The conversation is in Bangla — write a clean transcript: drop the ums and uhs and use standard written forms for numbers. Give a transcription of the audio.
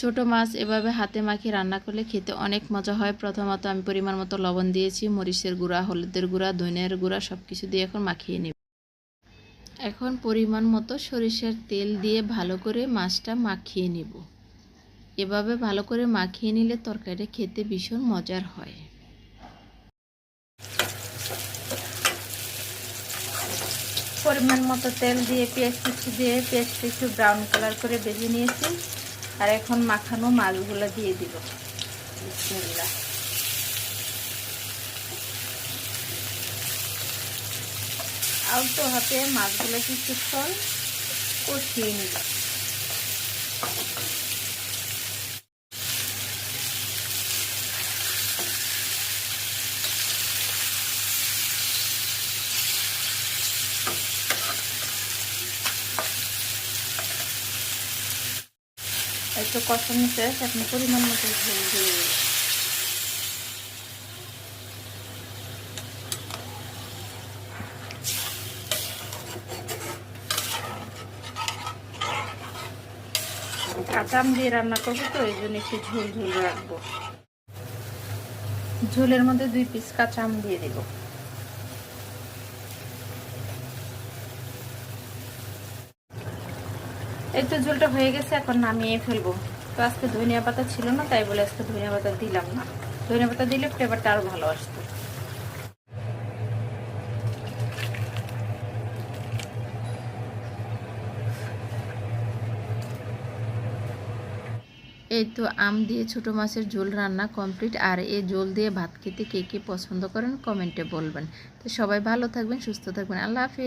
ছোট মাছ এভাবে হাতে মাখিয়ে রান্না করলে খেতে অনেক মজা হয়। প্রথমত আমি পরিমাণ মতো লবণ দিয়েছি, মরিচের গুঁড়া, হলুদের গুঁড়া, ধনিয়ার গুঁড়া সব কিছু দিয়ে এখন মাখিয়ে নেব। এখন পরিমাণ মতো সরিষার তেল দিয়ে ভালো করে মাছটা মাখিয়ে নেব। এভাবে ভালো করে মাখিয়ে নিলে তরকারিটা খেতে ভীষণ মজার হয়। পরিমাণ মতো তেল দিয়ে পেঁয়াজ কুচি দিয়ে পেঁয়াজটা একটু ব্রাউন কালার করে ভেজে নিয়েছি। আর এখন মাখানো মাছগুলো দিয়ে দিব। বিসমিল্লাহ। আলতো হাতে মাছগুলো কিছুক্ষণ কষিয়ে নিব। একটু কষানো শেষ, এখন পরিমাণ মতো ঝোল দিয়ে দেব। কাঁচা আম দিয়ে রান্না করবো তো এই জন্য একটু ঝোল ঝোল রাখবো। ঝোলের মধ্যে 2 পিস কাঁচা আম দিয়ে দেব। এই তো ঝোলটা হয়ে গেছে, এখন নামিয়ে ফেলবো। তো আজকে ধনিয়া পাতা ছিল না, তাই বলে আজকে ধনিয়া পাতা দিলাম না। ধনিয়া পাতা দিলে ফ্লেভারটা আরো ভালো আসতো। এই তো আম দিয়ে ছোট মাছের ঝোল রান্না কমপ্লিট। আর এই ঝোল দিয়ে ভাত খেতে কে কে পছন্দ করেন কমেন্টে বলবেন। তো সবাই ভালো থাকবেন, সুস্থ থাকবেন। আল্লাহ হাফেজ।